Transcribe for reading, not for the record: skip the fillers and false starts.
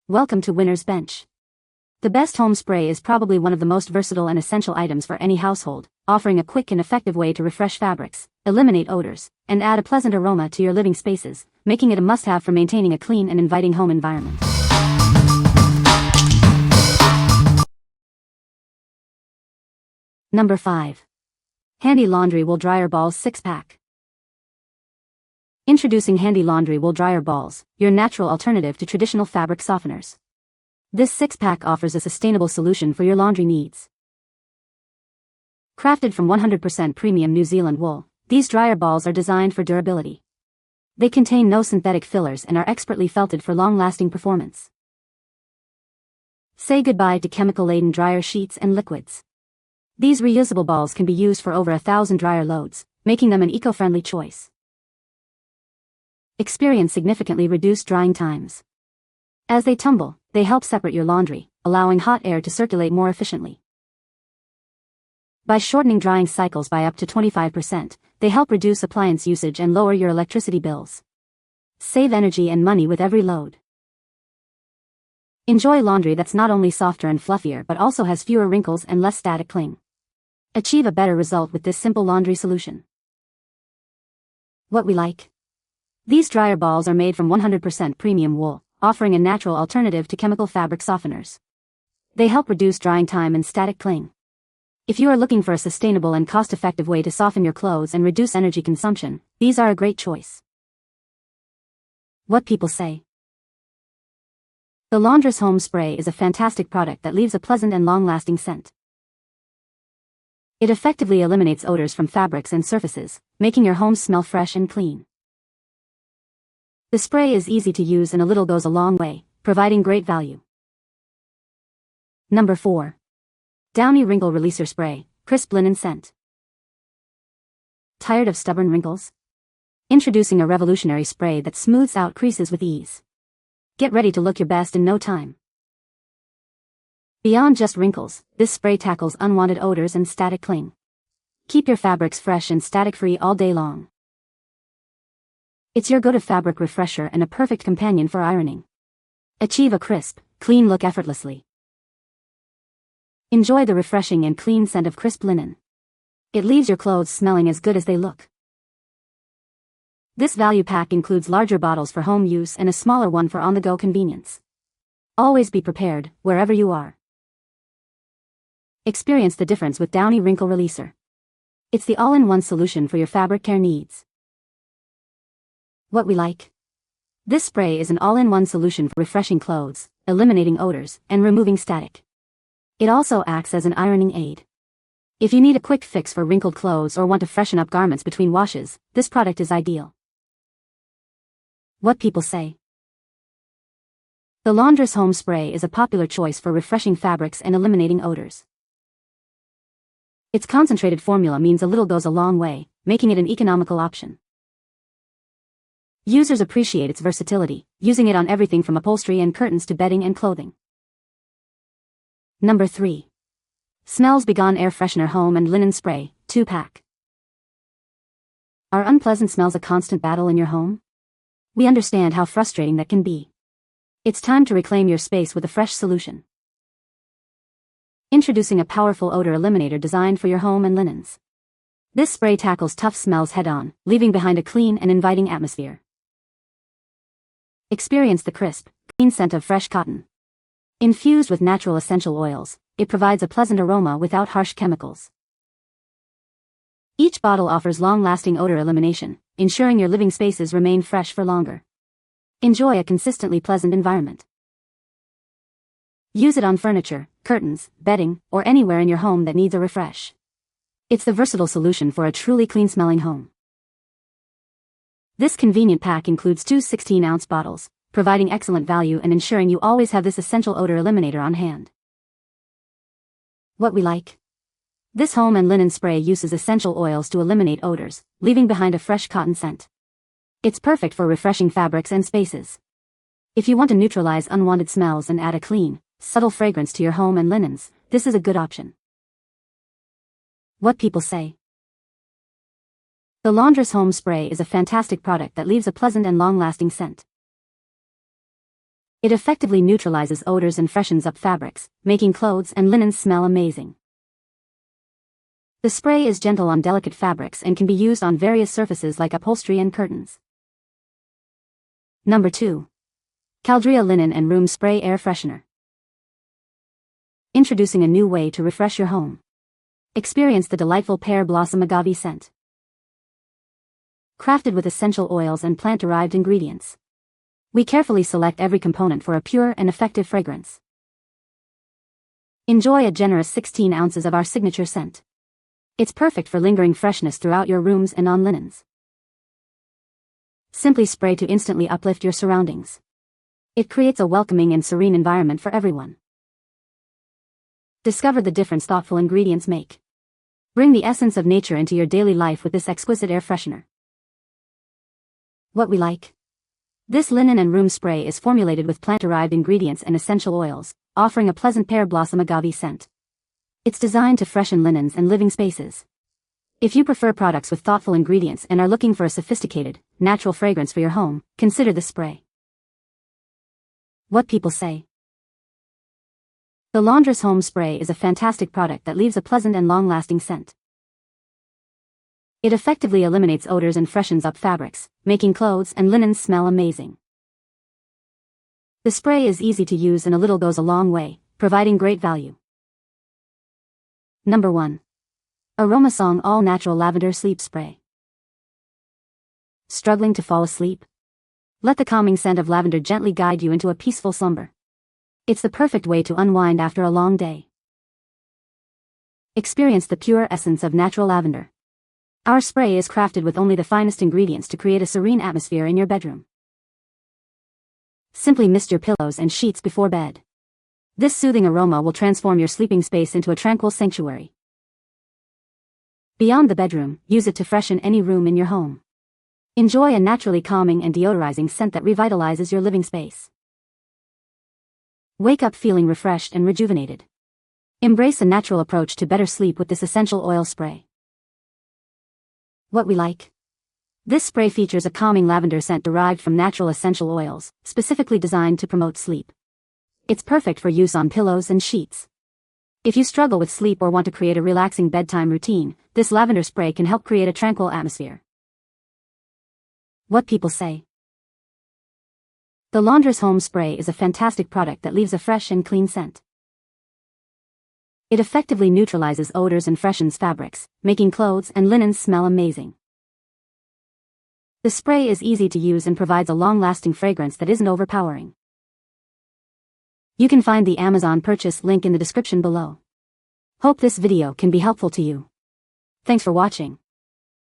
Welcome to Winner's Bench. The best home spray is probably one of the most versatile and essential items for any household, offering a quick and effective way to refresh fabrics, eliminate odors, and add a pleasant aroma to your living spaces, making it a must-have for maintaining a clean and inviting home environment. Number 5. Handy Laundry Wool Dryer Balls 6-pack. Introducing Handy Laundry Wool Dryer Balls, your natural alternative to traditional fabric softeners. This 6-pack offers a sustainable solution for your laundry needs. Crafted from 100% premium New Zealand wool, these dryer balls are designed for durability. They contain no synthetic fillers and are expertly felted for long-lasting performance. Say goodbye to chemical-laden dryer sheets and liquids. These reusable balls can be used for over 1,000 dryer loads, making them an eco-friendly choice. Experience significantly reduced drying times. As they tumble, they help separate your laundry, allowing hot air to circulate more efficiently. By shortening drying cycles by up to 25%, they help reduce appliance usage and lower your electricity bills. Save energy and money with every load. Enjoy laundry that's not only softer and fluffier but also has fewer wrinkles and less static cling. Achieve a better result with this simple laundry solution. What we like. These dryer balls are made from 100% premium wool, offering a natural alternative to chemical fabric softeners. They help reduce drying time and static cling. If you are looking for a sustainable and cost-effective way to soften your clothes and reduce energy consumption, these are a great choice. What people say. The Laundress Home Spray is a fantastic product that leaves a pleasant and long-lasting scent. It effectively eliminates odors from fabrics and surfaces, making your home smell fresh and clean. The spray is easy to use and a little goes a long way, providing great value. Number 4. Downy Wrinkle Releaser Spray, Crisp Linen Scent. Tired of stubborn wrinkles? Introducing a revolutionary spray that smooths out creases with ease. Get ready to look your best in no time. Beyond just wrinkles, this spray tackles unwanted odors and static cling. Keep your fabrics fresh and static-free all day long. It's your go-to fabric refresher and a perfect companion for ironing. Achieve a crisp, clean look effortlessly. Enjoy the refreshing and clean scent of crisp linen. It leaves your clothes smelling as good as they look. This value pack includes larger bottles for home use and a smaller one for on-the-go convenience. Always be prepared, wherever you are. Experience the difference with Downy Wrinkle Releaser. It's the all-in-one solution for your fabric care needs. What we like. This spray is an all-in-one solution for refreshing clothes, eliminating odors, and removing static. It also acts as an ironing aid. If you need a quick fix for wrinkled clothes or want to freshen up garments between washes, this product is ideal. What people say. The Laundress Home Spray is a popular choice for refreshing fabrics and eliminating odors. Its concentrated formula means a little goes a long way, making it an economical option. Users appreciate its versatility, using it on everything from upholstery and curtains to bedding and clothing. Number 3. Smells BEGONE Air Freshener Home and Linen Spray, 2-pack. Are unpleasant smells a constant battle in your home? We understand how frustrating that can be. It's time to reclaim your space with a fresh solution. Introducing a powerful odor eliminator designed for your home and linens. This spray tackles tough smells head-on, leaving behind a clean and inviting atmosphere. Experience the crisp, clean scent of fresh cotton. Infused with natural essential oils, it provides a pleasant aroma without harsh chemicals. Each bottle offers long-lasting odor elimination, ensuring your living spaces remain fresh for longer. Enjoy a consistently pleasant environment. Use it on furniture, curtains, bedding, or anywhere in your home that needs a refresh. It's the versatile solution for a truly clean-smelling home. This convenient pack includes 2 16-ounce bottles, providing excellent value and ensuring you always have this essential odor eliminator on hand. What we like. This home and linen spray uses essential oils to eliminate odors, leaving behind a fresh cotton scent. It's perfect for refreshing fabrics and spaces. If you want to neutralize unwanted smells and add a clean, subtle fragrance to your home and linens, this is a good option. What people say. The Laundress Home Spray is a fantastic product that leaves a pleasant and long-lasting scent. It effectively neutralizes odors and freshens up fabrics, making clothes and linens smell amazing. The spray is gentle on delicate fabrics and can be used on various surfaces like upholstery and curtains. Number 2. Caldrea Linen and Room Spray Air Freshener. Introducing a new way to refresh your home. Experience the delightful pear blossom agave scent. Crafted with essential oils and plant-derived ingredients, we carefully select every component for a pure and effective fragrance. Enjoy a generous 16 ounces of our signature scent. It's perfect for lingering freshness throughout your rooms and on linens. Simply spray to instantly uplift your surroundings. It creates a welcoming and serene environment for everyone. Discover the difference thoughtful ingredients make. Bring the essence of nature into your daily life with this exquisite air freshener. What we like. This linen and room spray is formulated with plant-derived ingredients and essential oils, offering a pleasant pear blossom agave scent. It's designed to freshen linens and living spaces. If you prefer products with thoughtful ingredients and are looking for a sophisticated, natural fragrance for your home, consider this spray. What people say. The Laundress Home Spray is a fantastic product that leaves a pleasant and long-lasting scent. It effectively eliminates odors and freshens up fabrics, making clothes and linens smell amazing. The spray is easy to use and a little goes a long way, providing great value. Number 1. Aromasong All-Natural Lavender Sleep Spray. Struggling to fall asleep? Let the calming scent of lavender gently guide you into a peaceful slumber. It's the perfect way to unwind after a long day. Experience the pure essence of natural lavender. Our spray is crafted with only the finest ingredients to create a serene atmosphere in your bedroom. Simply mist your pillows and sheets before bed. This soothing aroma will transform your sleeping space into a tranquil sanctuary. Beyond the bedroom, use it to freshen any room in your home. Enjoy a naturally calming and deodorizing scent that revitalizes your living space. Wake up feeling refreshed and rejuvenated. Embrace a natural approach to better sleep with this essential oil spray. What we like. This spray features a calming lavender scent derived from natural essential oils, specifically designed to promote sleep. It's perfect for use on pillows and sheets. If you struggle with sleep or want to create a relaxing bedtime routine, this lavender spray can help create a tranquil atmosphere. What people say. The Laundress Home Spray is a fantastic product that leaves a fresh and clean scent. It effectively neutralizes odors and freshens fabrics, making clothes and linens smell amazing. The spray is easy to use and provides a long-lasting fragrance that isn't overpowering. You can find the Amazon purchase link in the description below. Hope this video can be helpful to you. Thanks for watching.